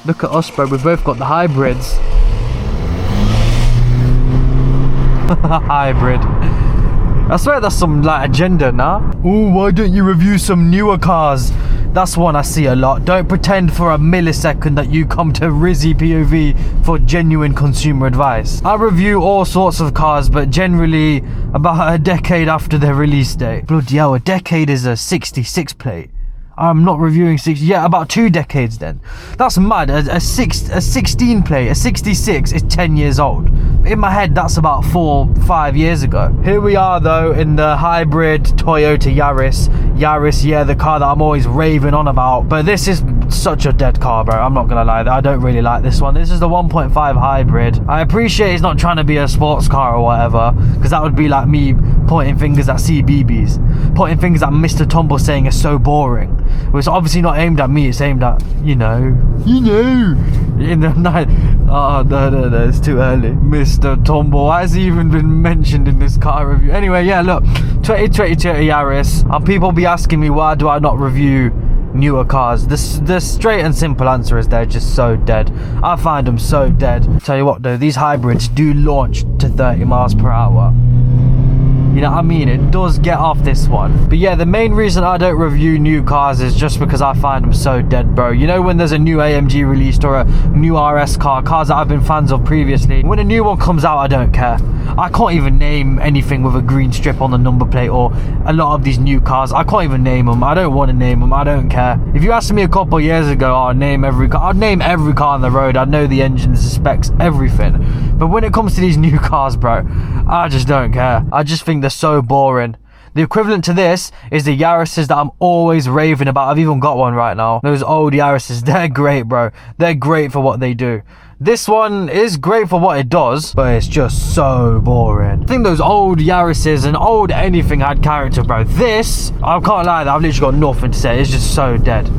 Look at us, bro. We've both got the hybrids. Hybrid. I swear that's some like agenda now. Ooh, why don't you review some newer cars? That's one I see a lot. Don't pretend for a millisecond that you come to Rizzy POV for genuine consumer advice. I review all sorts of cars, but generally about a decade after their release date. Bloody hell, a decade is a 66 plate. I'm not reviewing 60, yeah, about 2 decades then. That's mad. A 16 plate, a 66 is 10 years old. In my head, that's about 4-5 years ago. Here we are though, in the hybrid Toyota Yaris. Yaris, yeah, the car that I'm always raving on about. But this is such a dead car, bro. I'm not gonna lie, I don't really like this one. This is the 1.5 hybrid. I appreciate it's not trying to be a sports car or whatever, because that would be like me pointing fingers at CBBS, pointing fingers at Mr. Tumble saying it's so boring. Well, it's obviously not aimed at me, it's aimed at, you know, in the night. Oh, no, it's too early. Mr. Tumble, why has he even been mentioned in this car review? Anyway, yeah, look, 2022 Yaris, and people be asking me, why do I not review newer cars? The straight and simple answer is they're just so dead. I find them so dead. Tell you what though, these hybrids do launch to 30 miles per hour. You know what I mean? It does get off this one. But yeah, the main reason I don't review new cars is just because I find them so dead, bro. You know when there's a new AMG released or a new RS car, cars that I've been fans of previously, when a new one comes out, I don't care. I can't even name anything with a green strip on the number plate, or a lot of these new cars. I can't even name them. I don't want to name them. I don't care. If you asked me a couple of years ago, I'd name every car. I'd name every car on the road. I'd know the engines, the specs, everything. But when it comes to these new cars, bro, I just don't care. I just think they're so boring. The equivalent to this is the Yarises that I'm always raving about. I've even got one right now. Those old Yarises, they're great, bro. They're great for what they do. This one is great for what it does, but it's just so boring. I think those old Yarises and old anything had character, bro. This, I can't lie, I've literally got nothing to say. It's just so dead.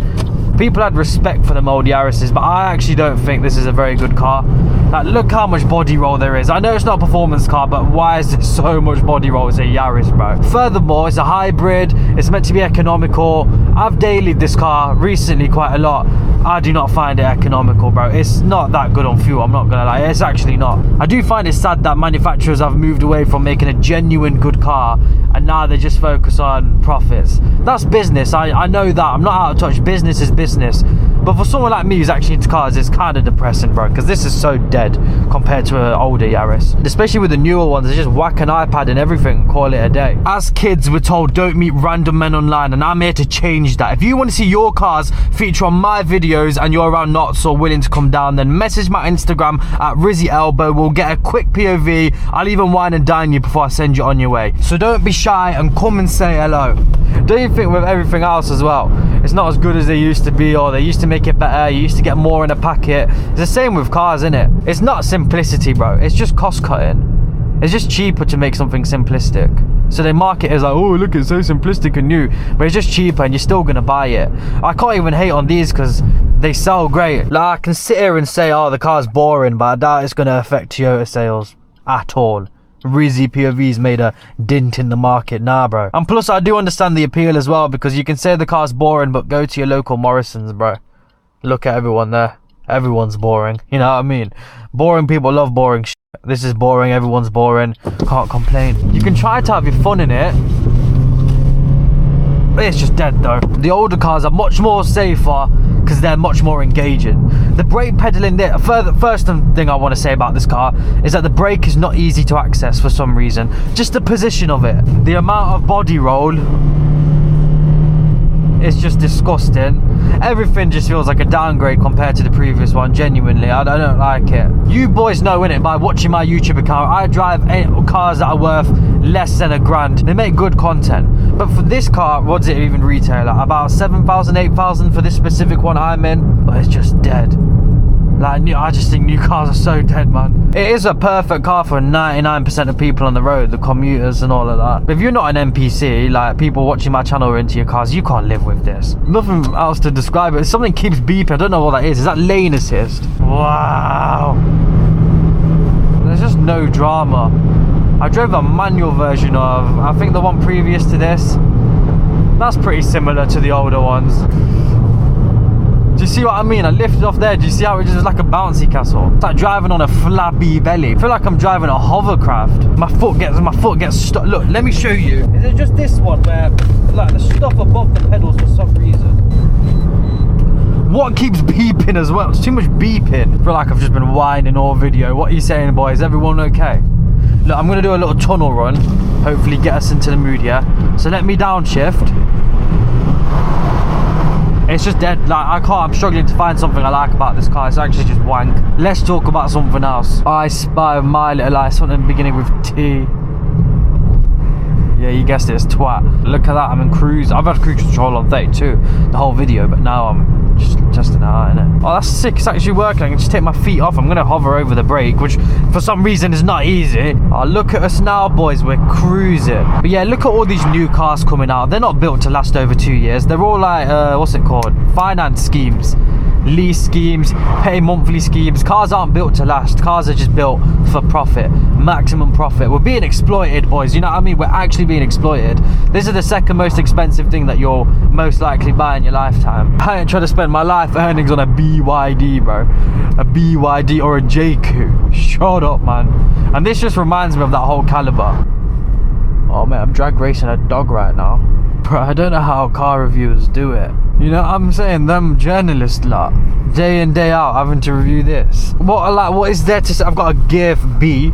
People had respect for them old Yarises, but I actually don't think this is a very good car. Like, look how much body roll there is. I know it's not a performance car, but why is there so much body roll? It's a Yaris, bro. Furthermore, it's a hybrid. It's meant to be economical. I've dailied this car recently quite a lot. I do not find it economical, bro. It's not that good on fuel, I'm not gonna lie. It's actually not. I do find it sad that manufacturers have moved away from making a genuine good car, and now they just focus on profits. That's business. I know that. I'm not out of touch. Business is business. But for someone like me who's actually into cars, it's kind of depressing, bro, because this is so dead compared to an older Yaris. Especially with the newer ones, they just whack an iPad and everything and call it a day. As kids, we're told don't meet random men online, and I'm here to change that. If you want to see your cars feature on my videos and you're around Knots or willing to come down, then message my Instagram at RizzyElbow. We'll get a quick POV. I'll even wine and dine you before I send you on your way. So don't be shy and come and say hello. Don't you think with everything else as well, it's not as good as they used to be, or they used to make it better, you used to get more in a packet. It's the same with cars, isn't it? It's not simplicity, bro. It's just cost cutting. It's just cheaper to make something simplistic. So they market it as like, oh look, it's so simplistic and new, but it's just cheaper and you're still gonna buy it. I can't even hate on these because they sell great. Like, I can sit here and say, oh, the car's boring, but I doubt it's gonna affect Toyota sales at all. Rizzy POV's made a dent in the market. Nah, bro. And plus, I do understand the appeal as well, because you can say the car's boring, but go to your local Morrison's, bro. Look at everyone there. Everyone's boring. You know what I mean? Boring people love boring shit. This is boring. Everyone's boring. Can't complain. You can try to have your fun in it, but it's just dead though. The older cars are much more safer because they're much more engaging. The brake pedaling there, first thing I want to say about this car is that the brake is not easy to access for some reason. Just the position of it. The amount of body roll, it's just disgusting. Everything just feels like a downgrade compared to the previous one. Genuinely, I don't like it. You boys know, innit, by watching my YouTube account, I drive cars that are worth less than $1,000. They make good content. But for this car, what does it even retail at? About 7,000, 8,000 for this specific one I'm in. But it's just dead. Like, I just think new cars are so dead, man. It is a perfect car for 99% of people on the road, the commuters and all of that. But if you're not an NPC, like people watching my channel are into your cars, you can't live with this. Nothing else to describe it. Something keeps beeping. I don't know what that is. Is that lane assist? Wow. There's just no drama. I drove a manual version of, I think the one previous to this. That's pretty similar to the older ones. you see what I mean? I lifted off there. Do you see how it just is like a bouncy castle? It's like driving on a flabby belly. I feel like I'm driving a hovercraft. My foot gets stuck. Look, let me show you. Is it just this one where like the stuff above the pedals for some reason? What keeps beeping as well? It's too much beeping. I feel like I've just been whining all video. What are you saying, boys? Everyone okay? Look, I'm gonna do a little tunnel run. Hopefully get us into the mood here. So let me downshift. It's just dead. Like I'm struggling to find something I like about this car. It's actually just wank. Let's talk about something else. I spy my little eye, something beginning with T. Yeah, you guessed it, it's twat. Look at that, I'm in cruise. I've had cruise control on 32 the whole video, but now I'm just in a heart, innit? Oh, that's sick, it's actually working. I can just take my feet off. I'm gonna hover over the brake, which for some reason is not easy. Oh, look at us now, boys, we're cruising. But yeah, look at all these new cars coming out. They're not built to last over 2 years. They're all like, what's it called? Finance schemes. Lease schemes, pay monthly schemes. Cars aren't built to last. Cars are just built for profit, maximum profit. We're being exploited, boys, you know what I mean? We're actually being exploited. This is the second most expensive thing that you'll most likely buy in your lifetime. I ain't trying to spend my life earnings on a BYD, bro. A BYD or a JQ. Shut up, man. And this just reminds me of that whole Caliber. Oh man, I'm drag racing a dog right now. Bro, I don't know how car reviewers do it. You know what I'm saying? Them journalists lot, day in, day out, having to review this. What is there to say? I've got a gear for B.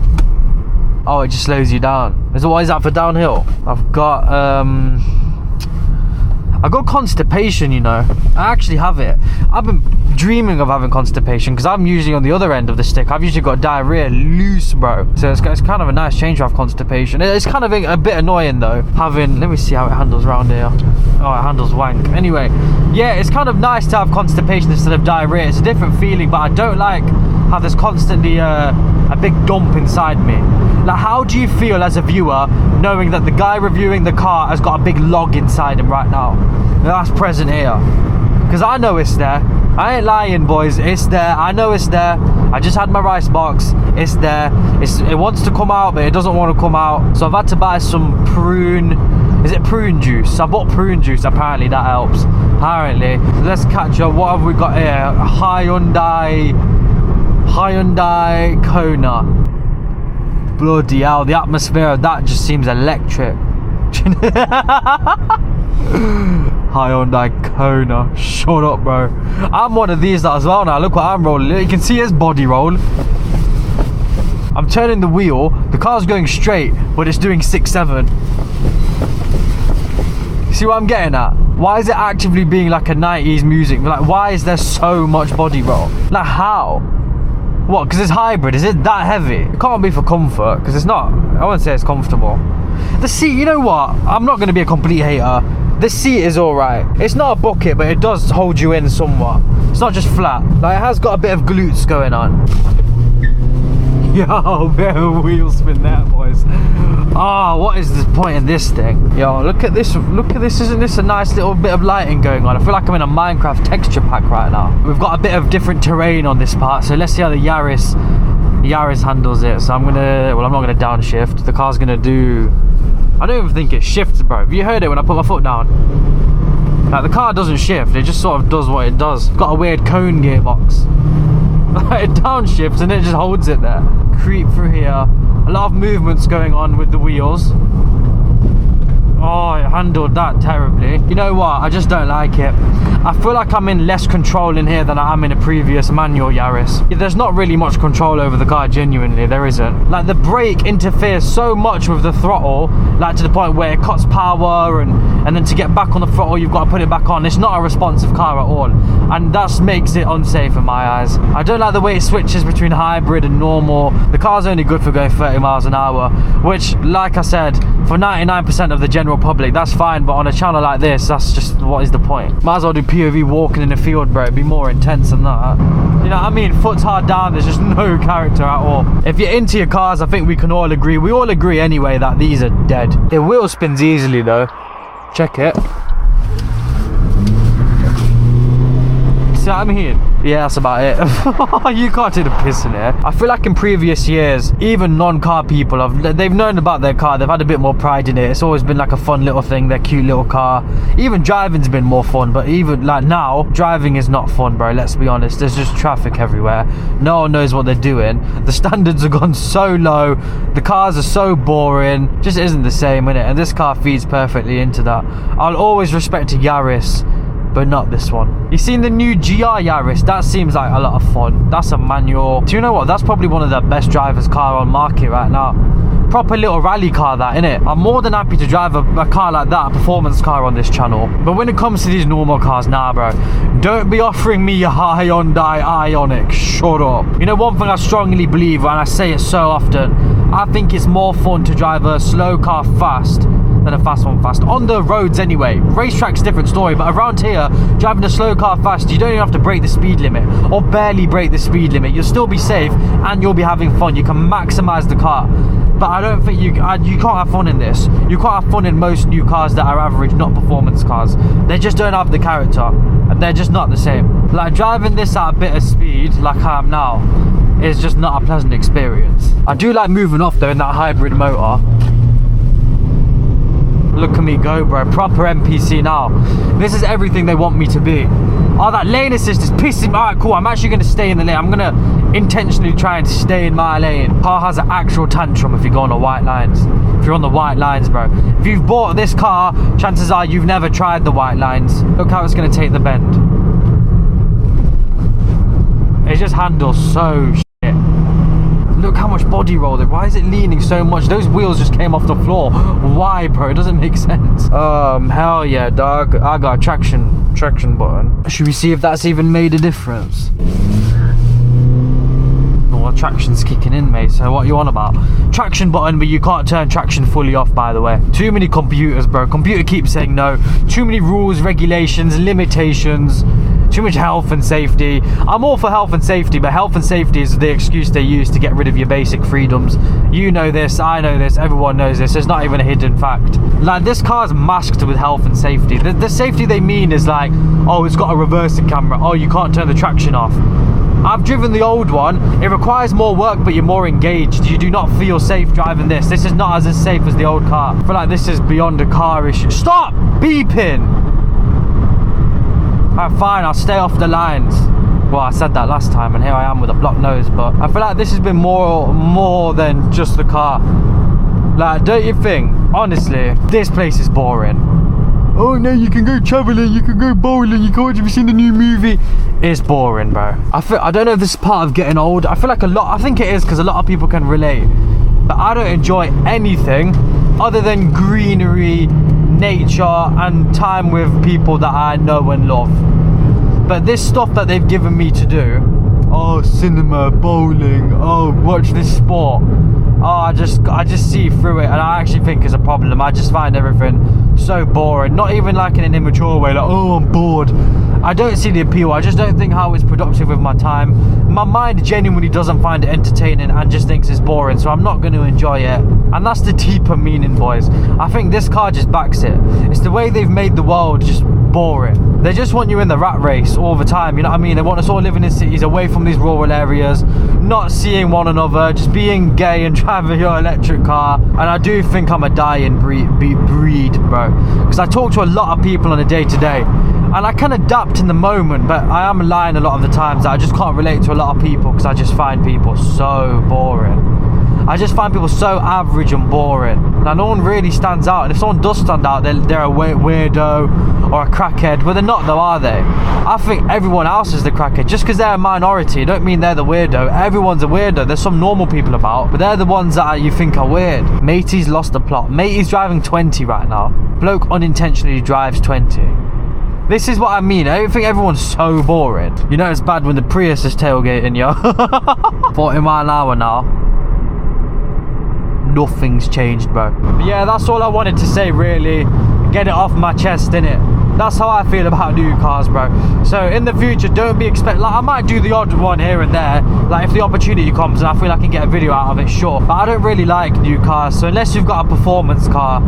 Oh, it just slows you down. What is that for downhill? I've got constipation, you know. I actually have it. I've been dreaming of having constipation because I'm usually on the other end of the stick. I've usually got diarrhea loose, bro. So it's kind of a nice change to have constipation. It's kind of a bit annoying though, having, let me see how it handles around here. Oh, it handles wank. Anyway, yeah, it's kind of nice to have constipation instead of diarrhea. It's a different feeling, but I don't like how there's constantly a big dump inside me. Like, how do you feel as a viewer knowing that the guy reviewing the car has got a big log inside him right now? That's present here. Because I know it's there. I ain't lying, boys. It's there. I know it's there. I just had my rice box. It's there. It wants to come out, but it doesn't want to come out. So I've had to buy some prune. Is it prune juice? I bought prune juice. Apparently that helps. Apparently. So let's catch up. What have we got here? A Hyundai Kona. Bloody hell, the atmosphere of that just seems electric. Hyundai Kona. Shut up, bro. I'm one of these as well now. Look what I'm rolling. You can see his body roll. I'm turning the wheel. The car's going straight, but it's doing 6-7. See what I'm getting at? Why is it actively being like a 90s music? Like, why is there so much body roll? Like, how? What, because it's hybrid? Is it that heavy? It can't be for comfort, because it's not. I wouldn't say it's comfortable. The seat, you know what? I'm not going to be a complete hater. The seat is alright. It's not a bucket, but it does hold you in somewhat. It's not just flat. Like, it has got a bit of glutes going on. Yo, bit of wheel spin there, boys. Ah, what is the point in this thing? Yo, look at this. Look at this. Isn't this a nice little bit of lighting going on? I feel like I'm in a Minecraft texture pack right now. We've got a bit of different terrain on this part, so let's see how the Yaris handles it. So I'm not gonna downshift. The car's gonna do, I don't even think it shifts, bro. Have you heard it when I put my foot down? Like, the car doesn't shift, it just sort of does what it does. It's got a weird cone gearbox. It downshifts and it just holds it there. Creep through here. A lot of movements going on with the wheels. Oh, it handled that terribly. You know what? I just don't like it. I feel like I'm in less control in here than I am in a previous manual Yaris. There's not really much control over the car, genuinely, there isn't. Like, the brake interferes so much with the throttle, like to the point where it cuts power, and then to get back on the throttle, you've got to put it back on. It's not a responsive car at all, and that makes it unsafe in my eyes. I don't like the way it switches between hybrid and normal. The car's only good for going 30 miles an hour, which, like I said, for 99% of the general public, that's fine, but on a channel like this, that's just, what is the point? Might as well do POV walking in the field, bro. It'd be more intense than that. You know what I mean? Foot's hard down, there's just no character at all. If you're into your cars, I think we can all agree, we all agree anyway, that these are dead. It wheel spins easily though. Check it. See see what I mean? Yeah, that's about it. You can't take the piss in here. I feel like in previous years, even non-car people, they've known about their car. They've had a bit more pride in it. It's always been like a fun little thing, their cute little car. Even driving's been more fun, but even like now, driving is not fun, bro. Let's be honest. There's just traffic everywhere. No one knows what they're doing. The standards have gone so low. The cars are so boring. Just isn't the same, innit? And this car feeds perfectly into that. I'll always respect a Yaris, but not this one. You seen the new GR Yaris? That seems like a lot of fun. That's a manual. Do you know what? That's probably one of the best driver's car on market right now. Proper little rally car, that, innit? I'm more than happy to drive a car like that, a performance car on this channel. But when it comes to these normal cars, nah, bro. Don't be offering me a Hyundai Ioniq. Shut up. You know, one thing I strongly believe, and I say it so often, I think it's more fun to drive a slow car fast than a fast one fast. On the roads anyway. Racetrack's a different story, but around here, driving a slow car fast, you don't even have to break the speed limit, or barely break the speed limit. You'll still be safe, and you'll be having fun. You can maximize the car. But I don't think you can't have fun in this. You can't have fun in most new cars that are average, not performance cars. They just don't have the character, and they're just not the same. Like, driving this at a bit of speed, like I am now, is just not a pleasant experience. I do like moving off though in that hybrid motor. Look at me go, bro. Proper NPC now. This is everything they want me to be. Oh, that lane assist is pissing me. Alright, cool. I'm actually going to stay in the lane. I'm going to intentionally try and stay in my lane. Car has an actual tantrum if you go on the white lines. If you're on the white lines, bro. If you've bought this car, chances are you've never tried the white lines. Look how it's going to take the bend. It just handles so shit. Look how much body roll there. Why is it leaning so much? Those wheels just came off the floor. Why, bro? It doesn't make sense. Hell yeah, dog. I got a traction button. Should we see if that's even made a difference? Well, traction's kicking in, mate. So what you on about? Traction button, but you can't turn traction fully off, by the way. Too many computers, bro. Computer keeps saying no. Too many rules, regulations, limitations. Too much health and safety. I'm all for health and safety, but health and safety is the excuse they use to get rid of your basic freedoms. You know this, I know this, everyone knows this. It's not even a hidden fact. Like, this car's masked with health and safety. The safety they mean is like, oh, it's got a reversing camera. Oh, you can't turn the traction off. I've driven the old one. It requires more work, but you're more engaged. You do not feel safe driving this. This is not as safe as the old car. I feel like this is beyond a car issue. Stop beeping! Alright, fine, I'll stay off the lines. Well, I said that last time, and here I am with a blocked nose, but I feel like this has been more than just the car. Like, don't you think? Honestly, this place is boring. Oh no, you can go traveling, you can go bowling, you can't. Have you seen the new movie? It's boring, bro. I don't know if this is part of getting old. I feel like I think it is, because a lot of people can relate. But I don't enjoy anything other than greenery, nature, and time with people that I know and love. But this stuff that they've given me to do, oh, cinema, bowling, oh, watch this sport, oh, I just see through it, and I actually think it's a problem. I just find everything so boring. Not even like in an immature way, like, oh, I'm bored. I don't see the appeal. I just don't think how it's productive with my time. My mind genuinely doesn't find it entertaining and just thinks it's boring, so I'm not going to enjoy it. And that's the deeper meaning, boys. I think this car just backs it. It's the way they've made the world just boring. They just want you in the rat race all the time, you know what I mean? They want us all living in cities, away from these rural areas, not seeing one another, just being gay and driving your electric car. And I do think I'm a dying breed, bro. Because I talk to a lot of people on a day-to-day, and I can adapt in the moment, but I am lying a lot of the times that I just can't relate to a lot of people, because I just find people so boring. I just find people so average and boring. Now, no one really stands out, and if someone does stand out, they're a weirdo or a crackhead. But they're not, though, are they? I think everyone else is the crackhead. Just because they're a minority, don't mean they're the weirdo. Everyone's a weirdo. There's some normal people about, but they're the ones that you think are weird. Matey's lost the plot. Matey's driving 20 right now. Bloke unintentionally drives 20. This is what I mean. I don't think everyone's so boring. You know it's bad when the Prius is tailgating you. 40 mile an hour now. Nothing's changed, bro. But yeah, that's all I wanted to say, really. Get it off my chest, innit? That's how I feel about new cars, bro. So in the future, don't be like, I might do the odd one here and there, like if the opportunity comes and I feel I can get a video out of it, sure. But I don't really like new cars, so unless you've got a performance car,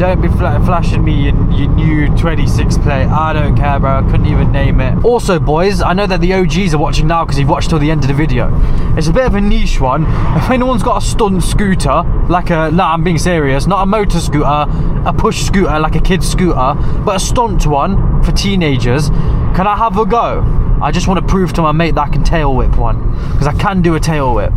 don't be flashing me your new 26 plate. I don't care, bro. I couldn't even name it. Also, boys, I know that the OGs are watching now because you've watched till the end of the video. It's a bit of a niche one. If anyone's got a stunt scooter, like a, nah, I'm being serious, not a motor scooter, a push scooter, like a kid's scooter, but a stunt one for teenagers, can I have a go? I just want to prove to my mate that I can tail whip one, because I can do a tail whip.